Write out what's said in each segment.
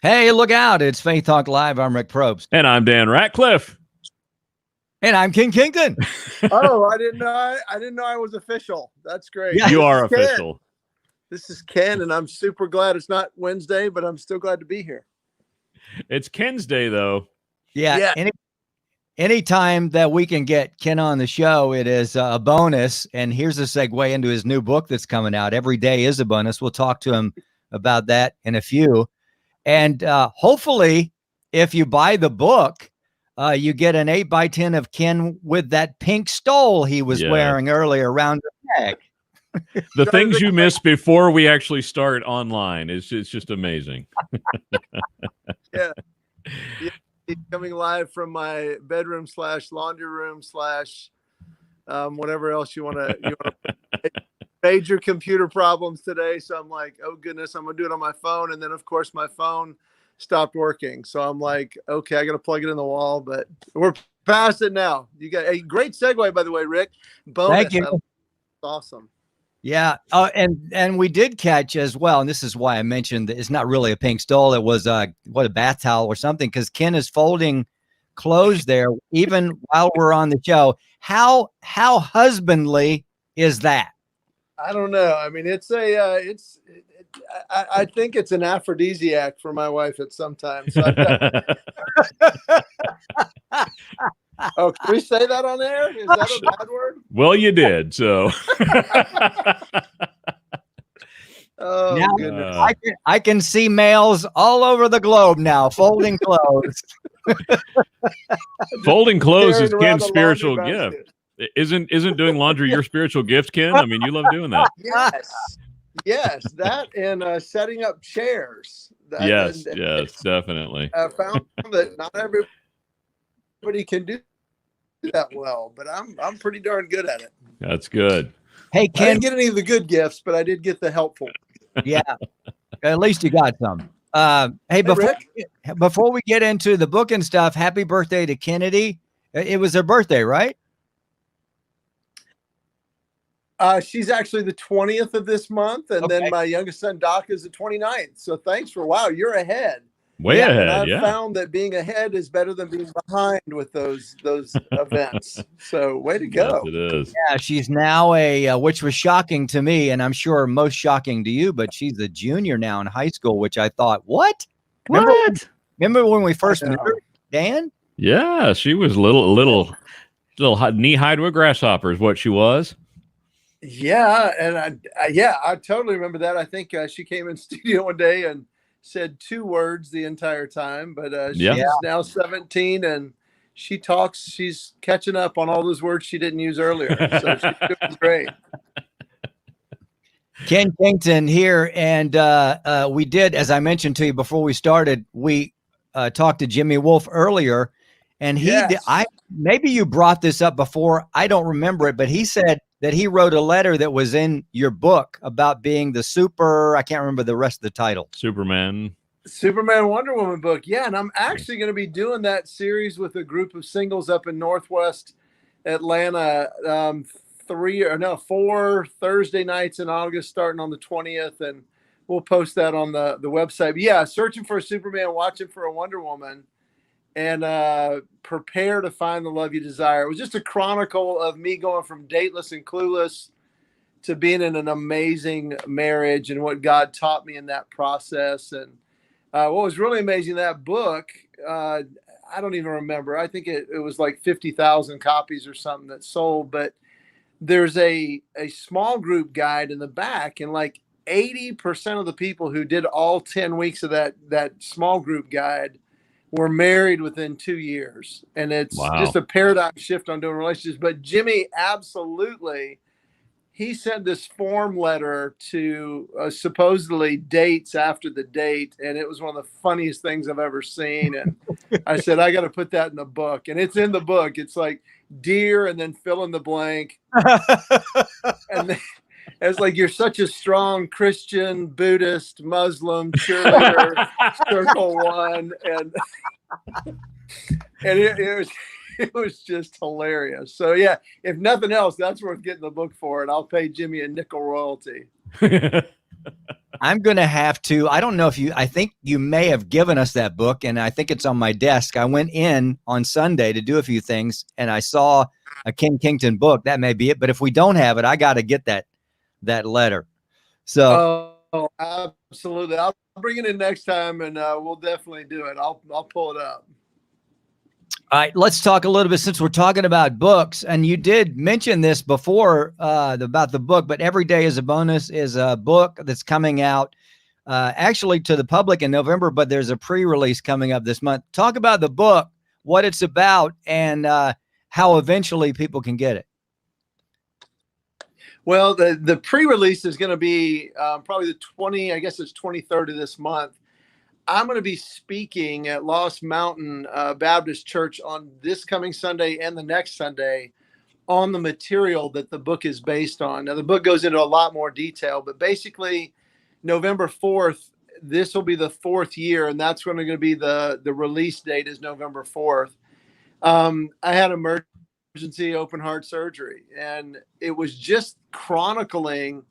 Hey, look out. It's Faith Talk Live. I'm Rick Probst. And I'm Dan Ratcliffe. And I'm Kenn Kington. Oh, I didn't know I was official. That's great. Yeah. You are Ken. official. This is Ken, and I'm super glad it's not Wednesday, but I'm still glad to be here. It's Ken's Day, though. Yeah. Anytime that we can get Ken on the show, it is a bonus. And here's a segue into his new book that's coming out. Every day is a bonus. We'll talk to him about that in a few. And hopefully, if you buy the book, you get an 8x10 of Ken with that pink stole he was wearing earlier around the neck. The things you miss before we actually start online is just amazing. Yeah. Coming live from my bedroom / laundry room / whatever else you want to major computer problems today. So I'm like, oh goodness, I'm gonna do it on my phone. And then of course my phone stopped working. So I'm like, okay, I got to plug it in the wall, but we're past it now. You got a great segue, by the way, Rick. Bonus. Thank you. Awesome. Yeah. And we did catch as well. And this is why I mentioned that it's not really a pink stole. It was a bath towel or something, because Ken is folding clothes there even while we're on the show. How husbandly is that? I don't know. I mean, I think it's an aphrodisiac for my wife at some time. So oh, can we say that on air? Is that a bad word? Well, you did. So oh, now, goodness. I can see males all over the globe now folding clothes. Folding clothes is Carrying around Ken's a spiritual laundry gift. basket. Isn't doing laundry your spiritual gift, Ken? I mean, you love doing that. Yes, that and setting up chairs. Yes, definitely. I found that not everybody can do that well, but I'm pretty darn good at it. That's good. Hey, I Ken. didn't get any of the good gifts, but I did get the helpful. Yeah, at least you got some. Hey, before we get into the book and stuff, happy birthday to Kennedy. It was her birthday, right? She's actually the 20th of this month, and then my youngest son Doc is the 29th. So thanks you're ahead. Way ahead. And I've found that being ahead is better than being behind with those events. So way to go. Yes, it is. Yeah, she's now which was shocking to me, and I'm sure most shocking to you, but she's a junior now in high school, which I thought, what? Remember when we first met her, Dan? Yeah, she was little knee high to a grasshopper is what she was. Yeah, and I totally remember that. I think she came in studio one day and said 2 words the entire time, but she's now 17 and she talks. She's catching up on all those words she didn't use earlier. So she's doing great. Kenn Kington here, and we did, as I mentioned to you before we started, we talked to Jimmy Wolf earlier, and maybe you brought this up before. I don't remember it, but he said that he wrote a letter that was in your book about being the I can't remember the rest of the title. Superman Wonder Woman book. Yeah. And I'm actually going to be doing that series with a group of singles up in Northwest Atlanta, 4 Thursday nights in August, starting on the 20th. And we'll post that on the website. But yeah, searching for a Superman, watching for a Wonder Woman, and prepare to find the love you desire. It was just a chronicle of me going from dateless and clueless to being in an amazing marriage and what God taught me in that process. And what was really amazing in that book, I don't even remember. I think it was like 50,000 copies or something that sold, but there's a small group guide in the back, and like 80% of the people who did all 10 weeks of that small group guide were married within 2 years. And it's just a paradigm shift on doing relationships. But Jimmy, absolutely, he sent this form letter to supposedly dates after the date. And it was one of the funniest things I've ever seen. And I said, I got to put that in the book. And it's in the book. It's like, dear, and then fill in the blank. And then, it's like, you're such a strong Christian, Buddhist, Muslim cheerleader, circle one. And it was just hilarious. So yeah, if nothing else, that's worth getting the book for, and I'll pay Jimmy a nickel royalty. I'm going to have to, I don't know if I think you may have given us that book, and I think it's on my desk. I went in on Sunday to do a few things, and I saw a Kenn Kington book. That may be it. But if we don't have it, I got to get that letter. So, Oh, absolutely. I'll bring it in next time, and we'll definitely do it. I'll pull it up. all right, let's talk a little bit, since we're talking about books, and you did mention this before about the book, but Every Day is a Bonus is a book that's coming out actually to the public in November, but there's a pre-release coming up this month. Talk about the book, what it's about, and how eventually people can get it. Well, the pre-release is going to be probably the 23rd of this month. I'm going to be speaking at Lost Mountain Baptist Church on this coming Sunday and the next Sunday on the material that the book is based on. Now, the book goes into a lot more detail, but basically November 4th, this will be the 4th year, and that's going to be the release date is November 4th. I had emergency open heart surgery, and it was just chronicling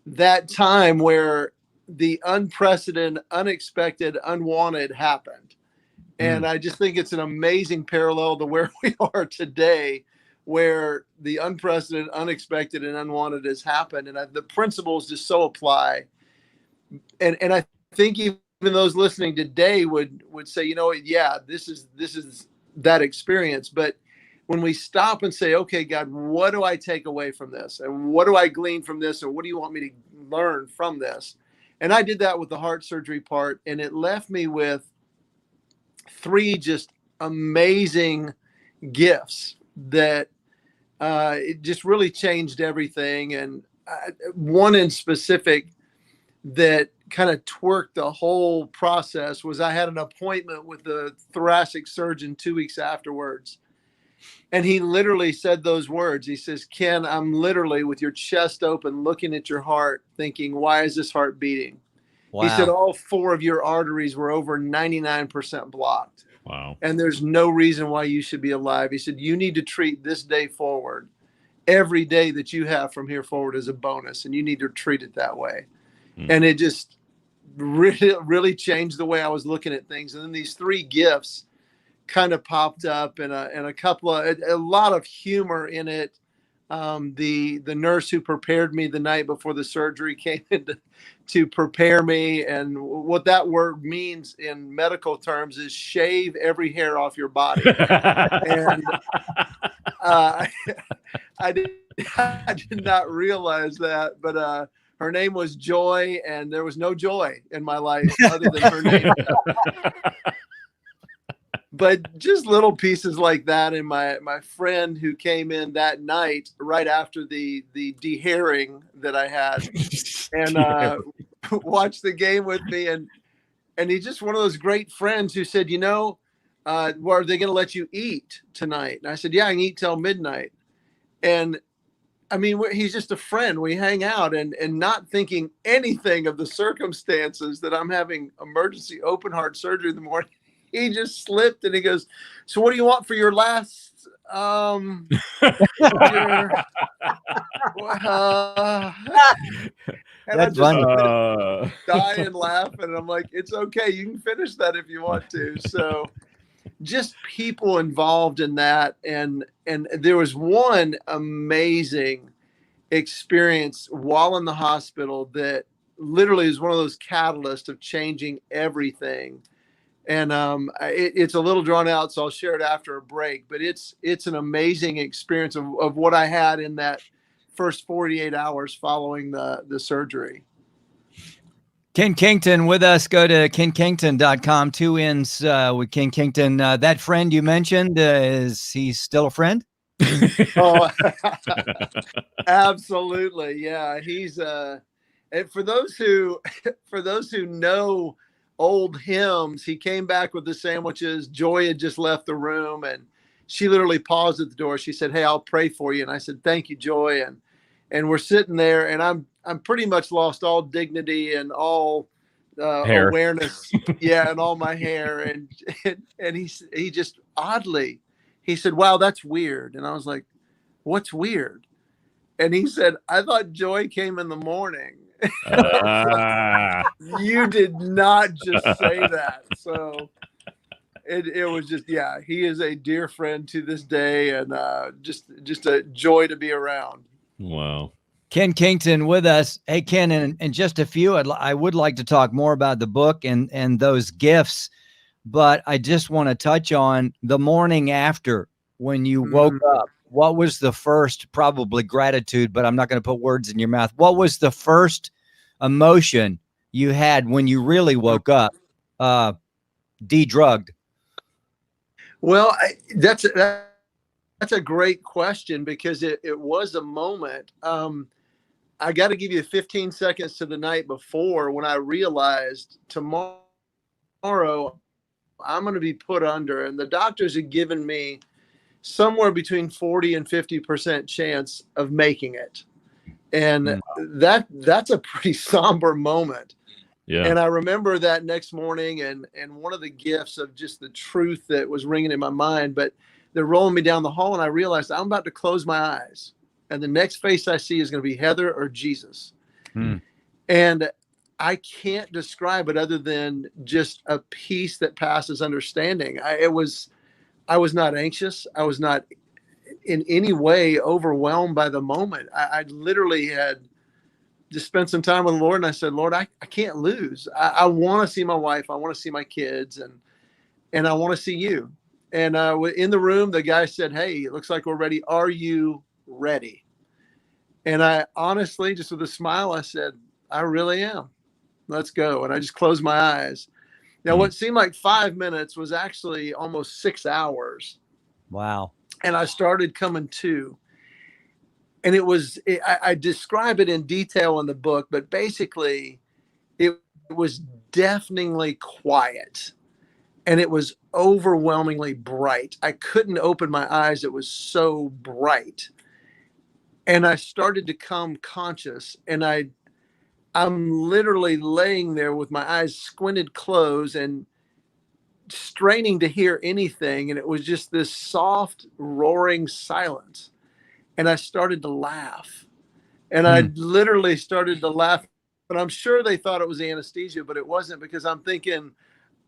that time where the unprecedented, unexpected, unwanted happened. And I just think it's an amazing parallel to where we are today, where the unprecedented, unexpected, and unwanted has happened. And the principles just so apply. And I think even those listening today would say, yeah, this is that experience. But when we stop and say, okay, God, what do I take away from this? And what do I glean from this? Or what do you want me to learn from this? And I did that with the heart surgery part, and it left me with 3 just amazing gifts that it just really changed everything. And one in specific that kind of twerked the whole process was I had an appointment with the thoracic surgeon 2 weeks afterwards. And he literally said those words. He says, Kenn, I'm literally with your chest open, looking at your heart, thinking, why is this heart beating? Wow. He said, all 4 of your arteries were over 99% blocked. Wow. And there's no reason why you should be alive. He said, you need to treat this day forward. Every day that you have from here forward is a bonus, and you need to treat it that way. And it just really changed the way I was looking at things. And then these 3 gifts kind of popped up, and a lot of humor in it. The nurse who prepared me the night before the surgery came in to prepare me, and what that word means in medical terms is shave every hair off your body. And I did not realize that, but her name was Joy, and there was no joy in my life other than her name. But just little pieces like that. And my friend who came in that night right after the dehairing that I had, and watched the game with me, and he's just one of those great friends who said, are they going to let you eat tonight? And I said, yeah, I can eat till midnight. And I mean, he's just a friend. We hang out, and not thinking anything of the circumstances that I'm having emergency open heart surgery in the morning. He just slipped, and he goes, so what do you want for your last, and That's I funny. die and laugh, and I'm like, it's okay. You can finish that if you want to. So just people involved in that. And there was one amazing experience while in the hospital that literally is one of those catalysts of changing everything. And it's a little drawn out, so I'll share it after a break. But it's an amazing experience of what I had in that first 48 hours following the surgery. Kenn Kington with us. Go to kennkington.com. 2 N's with Kenn Kington. That friend you mentioned, is he still a friend? Oh, absolutely. Yeah, he's and for those who know old hymns, he came back with the sandwiches. Joy had just left the room, and she literally paused at the door. She said, hey, I'll pray for you. And I said, thank you, Joy. And we're sitting there, and I'm pretty much lost all dignity and all awareness. Yeah. And all my hair. And he just oddly, he said, wow, that's weird. And I was like, what's weird? And he said, I thought Joy came in the morning. You did not just say that. So it was just, yeah, he is a dear friend to this day, and just a joy to be around. Wow. Kenn Kington with us. Hey, Ken, in just a few, I would like to talk more about the book and those gifts, but I just want to touch on the morning after when you woke up. What was the first, probably gratitude, but I'm not going to put words in your mouth. What was the first emotion you had when you really woke up, de-drugged? Well, that's a great question, because it was a moment. I got to give you 15 seconds to the night before, when I realized tomorrow I'm going to be put under, and the doctors had given me somewhere between 40 and 50% chance of making it. And that's a pretty somber moment. Yeah. And I remember that next morning, and one of the gifts of just the truth that was ringing in my mind, but they're rolling me down the hall, and I realized I'm about to close my eyes, and the next face I see is going to be Heather or Jesus. And I can't describe it other than just a peace that passes understanding. I was not anxious. I was not in any way overwhelmed by the moment. I literally had just spent some time with the Lord, and I said, Lord, I can't lose. I want to see my wife. I want to see my kids, and I want to see you. And in the room, the guy said, hey, it looks like we're ready. Are you ready? And I honestly, just with a smile, I said, I really am. Let's go. And I just closed my eyes. Now, what seemed like 5 minutes was actually almost 6 hours. Wow. And I started coming to. And I describe it in detail in the book, but basically it was deafeningly quiet, and it was overwhelmingly bright. I couldn't open my eyes. It was so bright. And I started to come conscious, and I'm literally laying there with my eyes squinted closed and straining to hear anything. And it was just this soft, roaring silence. And I started to laugh. And I literally started to laugh. But I'm sure they thought it was anesthesia, but it wasn't, because I'm thinking,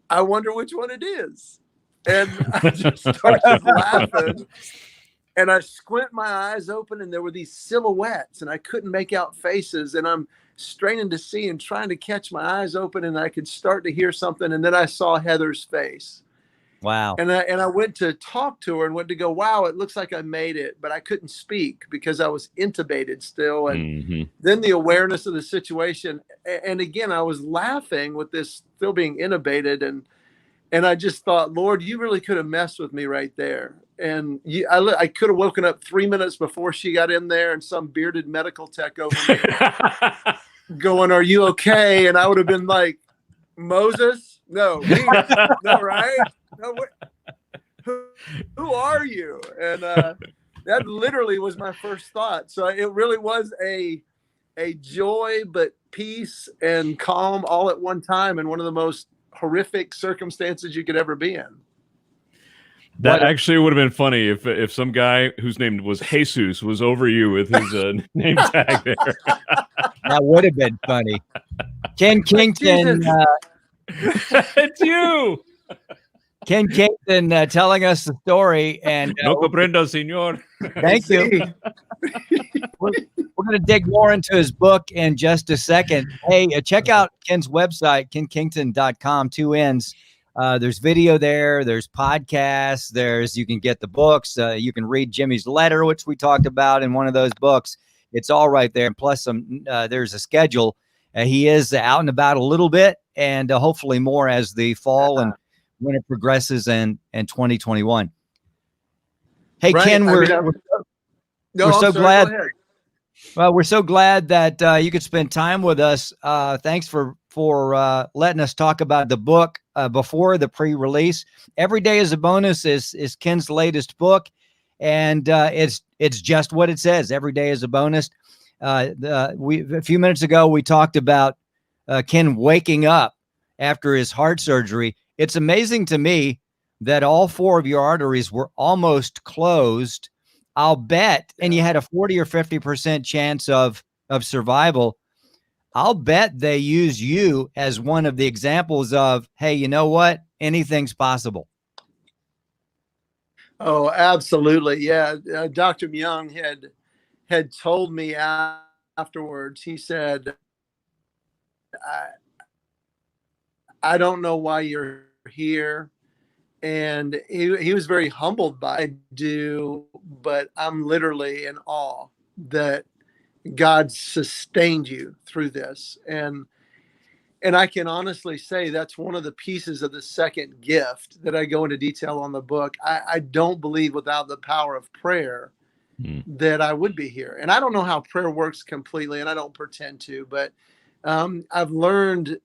I wonder which one it is. And I just started laughing. And I squint my eyes open, and there were these silhouettes, and I couldn't make out faces. And I'm straining to see and trying to catch my eyes open, and I could start to hear something. And then I saw Heather's face. Wow. And I went to talk to her and went to go, wow, it looks like I made it, but I couldn't speak because I was intubated still. And then the awareness of the situation. And again, I was laughing with this still being intubated. And I just thought, Lord, you really could have messed with me right there. And I could have woken up 3 minutes before she got in there, and some bearded medical tech over me going, are you okay? And I would have been like, Moses? No, me? No, right? No, who are you? And that literally was my first thought. So it really was a joy, but peace and calm all at one time, in one of the most horrific circumstances you could ever be in. That actually would have been funny if some guy whose name was Jesus was over you with his name tag there. That would have been funny. Kenn Kington. It's you. Kenn Kington telling us the story. And no comprendo, señor. Thank you. We're going to dig more into his book in just a second. Hey, check out Kenn's website, kennkington.com, 2 N's. There's video there. There's podcasts. You can get the books. You can read Jimmy's letter, which we talked about in one of those books. It's all right there. And plus, there's a schedule. He is out and about a little bit, and hopefully more as the fall and winter progresses in 2021. Hey, right. Ken, we're so glad. Well, we're so glad that you could spend time with us. Thanks for letting us talk about the book before the pre-release. Every Day is a Bonus is Kenn's latest book, and it's just what it says. Every day is a bonus. A few minutes ago we talked about Kenn waking up after his heart surgery. It's amazing to me that all 4 of your arteries were almost closed. I'll bet, and you had a 40 or 50% chance of survival. I'll bet they use you as one of the examples of, hey, you know what? Anything's possible. Oh, absolutely. Yeah. Dr. Myung had told me afterwards, he said, I don't know why you're here. And he was very humbled by it, but I'm literally in awe that God sustained you through this. And I can honestly say that's one of the pieces of the second gift that I go into detail on the book. I don't believe without the power of prayer that I would be here. And I don't know how prayer works completely, and I don't pretend to, but I've learned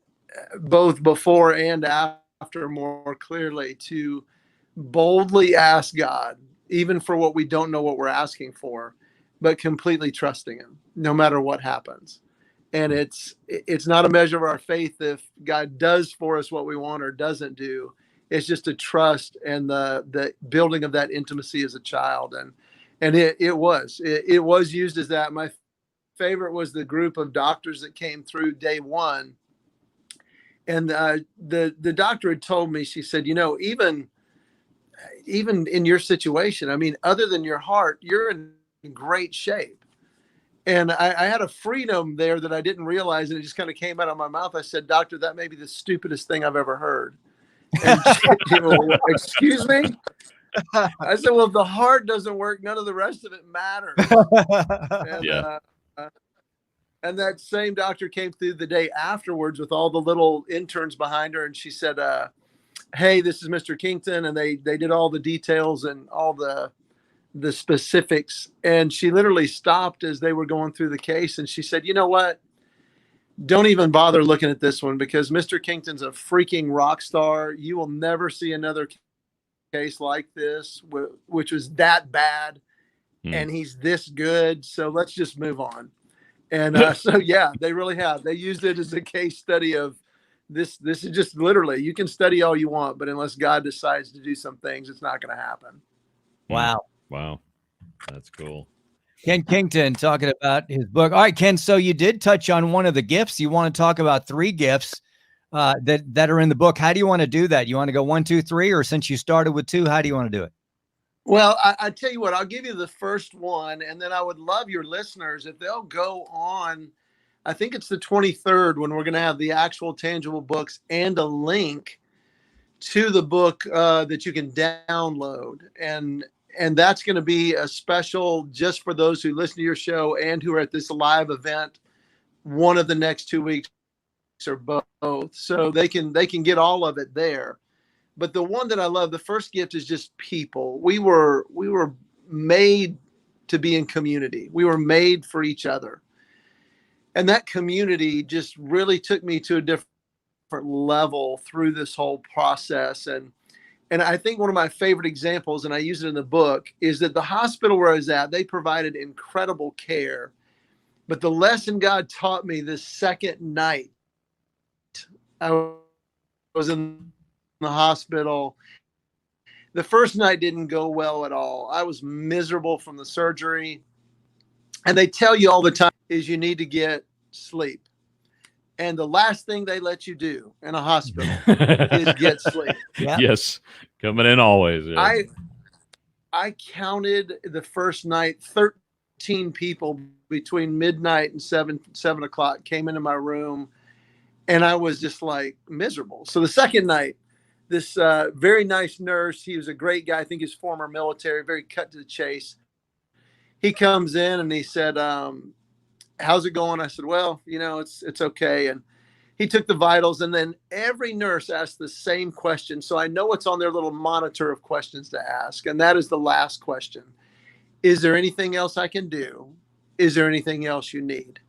both before and after more clearly to boldly ask God, even for what we don't know what we're asking for, but completely trusting Him, no matter what happens. And it's not a measure of our faith if God does for us what we want or doesn't do. It's just a trust and the building of that intimacy as a child. And it was used as that. My favorite was the group of doctors that came through day one. And the doctor had told me, she said, even in your situation, I mean, other than your heart, you're in great shape. And I had a freedom there that I didn't realize, and it just kind of came out of my mouth. I said, "Doctor, that may be the stupidest thing I've ever heard." And she went, "Excuse me?" I said, "Well, if the heart doesn't work, none of the rest of it matters." And, and that same doctor came through the day afterwards with all the little interns behind her, and she said, "Hey, this is Mr. Kington," and they did all the details and all the specifics. And she literally stopped as they were going through the case. And she said, "You know what? Don't even bother looking at this one because Mr. Kington's a freaking rock star. You will never see another case like this, which was that bad. And he's this good. So let's just move on." And so, yeah, they really have. They used it as a case study of this. This is just literally, you can study all you want, but unless God decides to do some things, it's not going to happen. Wow. Wow. That's cool. Kenn Kington talking about his book. All right, Ken. So you did touch on one of the gifts. You want to talk about 3 gifts that are in the book. How do you want to do that? You want to go 1, 2, 3, or since you started with 2, how do you want to do it? Well, I tell you what, I'll give you the first one, and then I would love your listeners if they'll go on. I think it's the 23rd when we're going to have the actual tangible books and a link to the book that you can download. And that's going to be a special just for those who listen to your show and who are at this live event one of the next 2 weeks or both. So they can get all of it there. But the one that I love, the first gift is just people. We were made to be in community. We were made for each other. And that community just really took me to a different level through this whole process. And I think one of my favorite examples, and I use it in the book, is that the hospital where I was at, they provided incredible care. But the lesson God taught me this second night, I was in the hospital. The first night didn't go well at all. I was miserable from the surgery. And they tell you all the time is you need to get sleep. And the last thing they let you do in a hospital is get sleep. Yeah. Yes. Coming in always. Yeah. I counted the first night, 13 people between midnight and 7 o'clock came into my room, and I was just like miserable. So the second night, this very nice nurse, he was a great guy. I think he's former military, very cut to the chase. He comes in and he said, "How's it going?" I said, "Well, it's okay." And he took the vitals, and then every nurse asked the same question. So I know it's on their little monitor of questions to ask. And that is the last question. Is there anything else I can do? Is there anything else you need?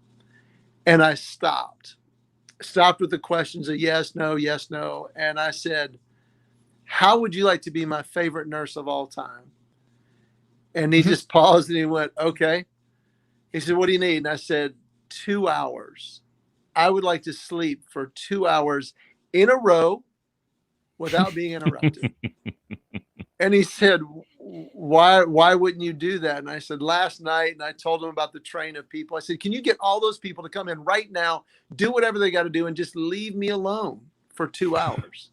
And I stopped with the questions of yes, no, yes, no. And I said, "How would you like to be my favorite nurse of all time?" And he just paused and he went, "Okay." He said, "What do you need?" And I said, 2 hours. I would like to sleep for 2 hours in a row without being interrupted. And he said, why wouldn't you do that? And I said, last night, and I told him about the train of people. I said, can you get all those people to come in right now, do whatever they got to do, and just leave me alone for 2 hours?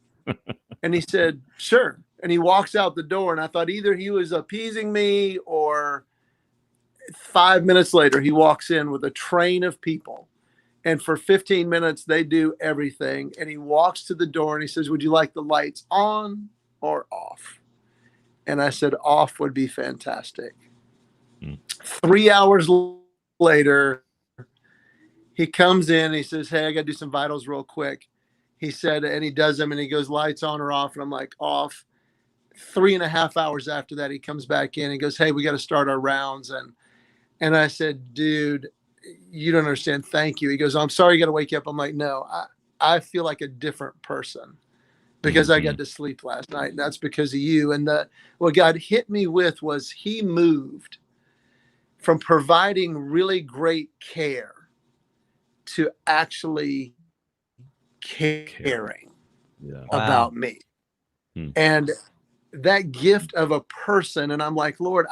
And he said, sure. And he walks out the door, and I thought either he was appeasing me, or 5 minutes later, he walks in with a train of people. And for 15 minutes, they do everything. And he walks to the door and he says, would you like the lights on or off? And I said, off would be fantastic. 3 hours later, he comes in, he says, hey, I got to do some vitals real quick. He said, and he does them, and he goes, lights on or off? And I'm like, off. 3.5 hours after that, he comes back in and goes, hey, we got to start our rounds. And I said, dude, you don't understand. Thank you. He goes, I'm sorry, you got to wake you up. I'm like, no, I feel like a different person because I got to sleep last night. And that's because of you. And what God hit me with was he moved from providing really great care to actually caring about me. And that gift of a person. And I'm like, Lord,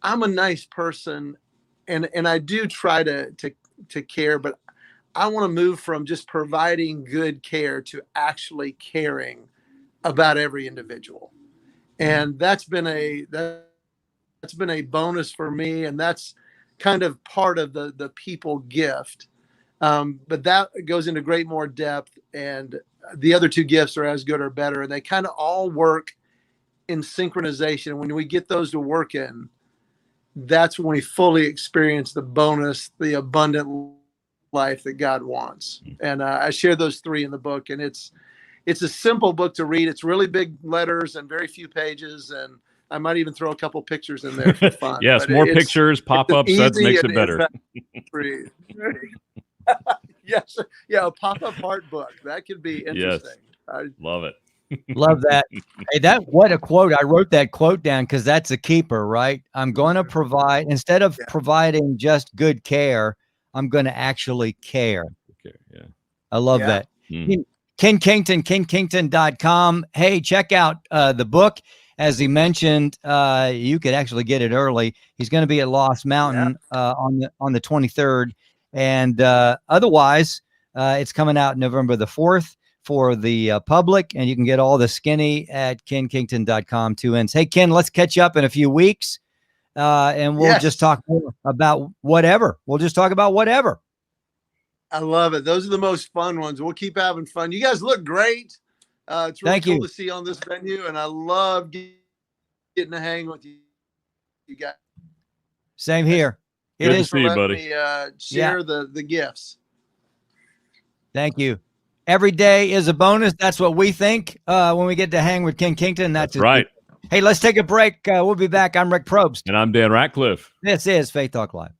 I'm a nice person. And I do try to care, but I want to move from just providing good care to actually caring about every individual. And that's been a bonus for me. And that's kind of part of the people gift. But that goes into great more depth. And the other two gifts are as good or better. And they kind of all work in synchronization. When we get those to work in, that's when we fully experience the bonus, the abundant life that God wants. And I share those three in the book, and it's a simple book to read. It's really big letters and very few pages. And I might even throw a couple pictures in there for fun. Yes. But More pictures, pop-ups, that makes it better. Yes. Yeah. A pop-up art book. That could be interesting. Yes. Love it. Love that. Hey, what a quote. I wrote that quote down because that's a keeper, right? I'm going to provide, instead of providing just good care, I'm going to actually care. Yeah. I love that. Kenn Kington, kennkington.com. Hey, check out the book. As he mentioned, you could actually get it early. He's going to be at Lost Mountain on the 23rd. And otherwise, it's coming out November the 4th. For the public, and you can get all the skinny at kennkington.com, 2 N's. Hey, Ken, let's catch up in a few weeks, and we'll just talk more about whatever. We'll just talk about whatever. I love it. Those are the most fun ones. We'll keep having fun. You guys look great. It's really cool to see on this venue, and I love getting to hang with you guys. Same here. Good to see you, buddy. Share the gifts. Thank you. Every day is a bonus. That's what we think when we get to hang with Kenn Kington. That's right. Hey, let's take a break. We'll be back. I'm Rick Probst. And I'm Dan Ratcliffe. This is Faith Talk Live.